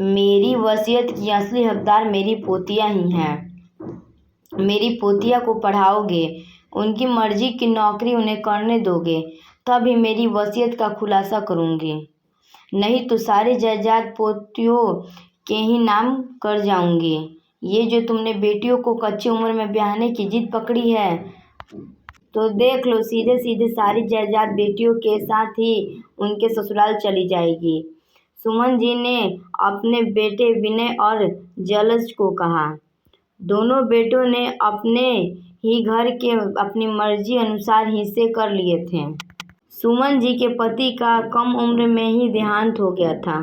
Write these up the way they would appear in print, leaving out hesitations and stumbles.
मेरी वसीयत की असली हकदार मेरी पोतियाँ ही हैं। मेरी पोतिया को पढ़ाओगे, उनकी मर्जी की नौकरी उन्हें करने दोगे, तभी मेरी वसीयत का खुलासा करूँगी। नहीं तो सारी जायदाद पोतियों के ही नाम कर जाऊँगी। ये जो तुमने बेटियों को कच्ची उम्र में ब्याहने की जिद पकड़ी है, तो देख लो, सीधे सीधे सारी जायदाद बेटियों के साथ ही उनके ससुराल चली जाएगी। सुमन जी ने अपने बेटे विनय और जलज को कहा। दोनों बेटों ने अपने ही घर के अपनी मर्जी अनुसार हिस्से कर लिए थे। सुमन जी के पति का कम उम्र में ही देहांत हो गया था।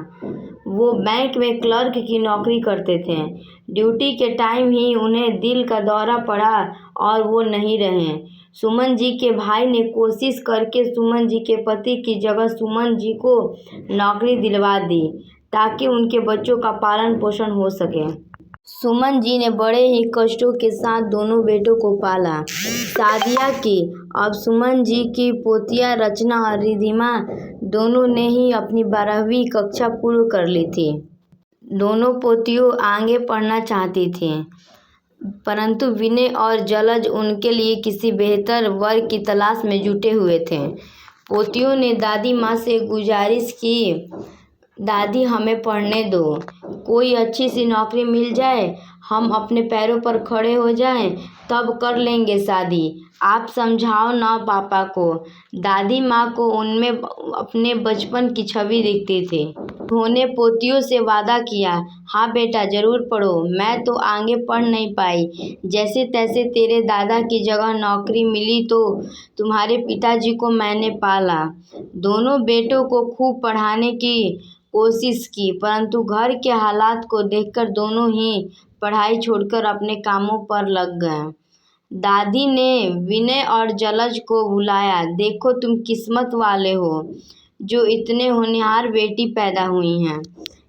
वो बैंक में क्लर्क की नौकरी करते थे। ड्यूटी के टाइम ही उन्हें दिल का दौरा पड़ा और वो नहीं रहे। सुमन जी के भाई ने कोशिश करके सुमन जी के पति की जगह सुमन जी को नौकरी दिलवा दी, ताकि उनके बच्चों का पालन पोषण हो सके। सुमन जी ने बड़े ही कष्टों के साथ दोनों बेटों को पाला, शादियाँ की। अब सुमन जी की पोतियाँ रचना और रिधिमा दोनों ने ही अपनी 12वीं कक्षा पूर्ण कर ली थी। दोनों पोतियों आगे पढ़ना चाहती थीं, परंतु विनय और जलज उनके लिए किसी बेहतर वर्ग की तलाश में जुटे हुए थे। पोतियों ने दादी माँ से गुजारिश की, दादी हमें पढ़ने दो, कोई अच्छी सी नौकरी मिल जाए, हम अपने पैरों पर खड़े हो जाएं, तब कर लेंगे शादी। आप समझाओ ना पापा को। दादी माँ को उनमें अपने बचपन की छवि दिखती थी। उन्होंने पोतियों से वादा किया, हाँ बेटा ज़रूर पढ़ो। मैं तो आगे पढ़ नहीं पाई, जैसे तैसे तेरे दादा की जगह नौकरी मिली तो तुम्हारे पिताजी को मैंने पाला। दोनों बेटों को खूब पढ़ाने की कोशिश की, परंतु घर के हालात को देखकर दोनों ही पढ़ाई छोड़कर अपने कामों पर लग गए। दादी ने विनय और जलज को बुलाया, देखो तुम किस्मत वाले हो जो इतने होनहार बेटी पैदा हुई हैं।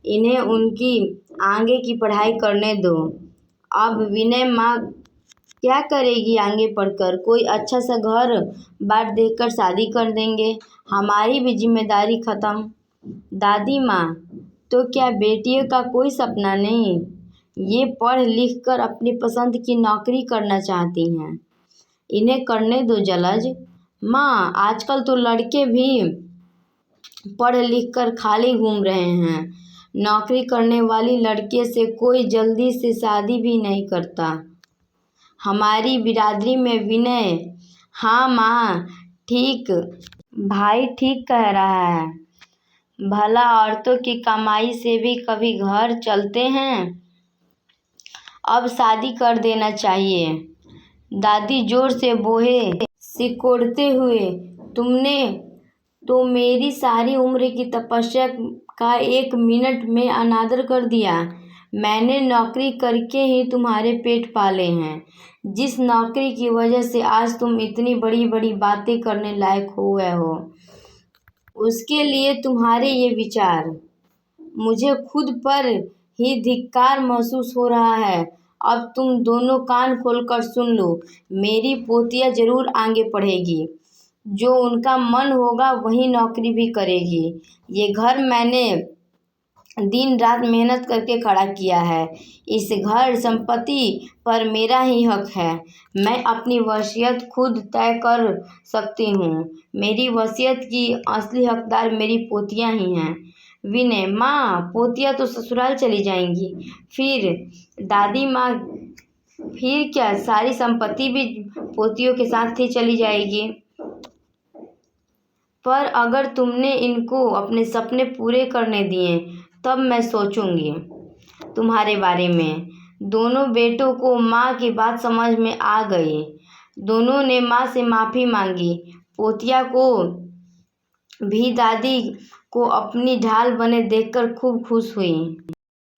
इन्हें उनकी आगे की पढ़ाई करने दो। अब विनय माँ क्या करेगी आगे पढ़कर? कोई अच्छा सा घर बार देखकर शादी कर देंगे, हमारी भी जिम्मेदारी खत्म। दादी माँ, तो क्या बेटियों का कोई सपना नहीं? ये पढ़ लिख कर अपनी पसंद की नौकरी करना चाहती हैं, इन्हें करने दो जलज। माँ, आजकल तो लड़के भी पढ़ लिख कर खाली घूम रहे हैं। नौकरी करने वाली लड़के से कोई जल्दी से शादी भी नहीं करता। हमारी बिरादरी में विनय। हाँ माँ, ठीक, भाई ठीक कह रहा है। भला औरतों की कमाई से भी कभी घर चलते हैं? अब शादी कर देना चाहिए। दादी जोर से बोले, सिकोड़ते हुए, तुमने तो मेरी सारी उम्र की तपस्या का 1 मिनट में अनादर कर दिया। मैंने नौकरी करके ही तुम्हारे पेट पाले हैं, जिस नौकरी की वजह से आज तुम इतनी बड़ी बड़ी बातें करने लायक हो गए हो, उसके लिए तुम्हारे ये विचार। मुझे खुद पर ही धिक्कार महसूस हो रहा है। अब तुम दोनों कान खोलकर सुन लो, मेरी पोतिया जरूर आगे पढ़ेगी, जो उनका मन होगा वही नौकरी भी करेगी। ये घर मैंने दिन रात मेहनत करके खड़ा किया है। इस घर संपत्ति पर मेरा ही हक है। मैं अपनी वसीयत खुद तय कर सकती हूँ। मेरी वसीयत की असली हकदार मेरी पोतियाँ ही हैं। विनय माँ, पोतियाँ तो ससुराल चली जाएंगी, फिर? दादी माँ, फिर क्या सारी संपत्ति भी पोतियों के साथ ही चली जाएगी? पर अगर तुमने इनको अपने सपने पूरे करने दिए, तब मैं सोचूंगी तुम्हारे बारे में। दोनों बेटों को माँ की बात समझ में आ गई। दोनों ने माँ से माफ़ी मांगी। पोतिया को भी दादी को अपनी ढाल बने देखकर खूब खुश हुई।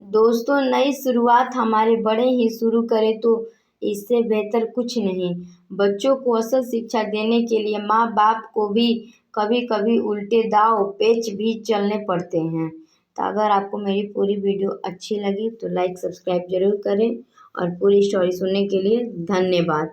दोस्तों, नई शुरुआत हमारे बड़े ही शुरू करें तो इससे बेहतर कुछ नहीं। बच्चों को असल शिक्षा देने के लिए माँ बाप को भी कभी कभी उल्टे दाव पेच भी चलने पड़ते हैं। तो अगर आपको मेरी पूरी वीडियो अच्छी लगी तो लाइक सब्सक्राइब जरूर करें, और पूरी स्टोरी सुनने के लिए धन्यवाद।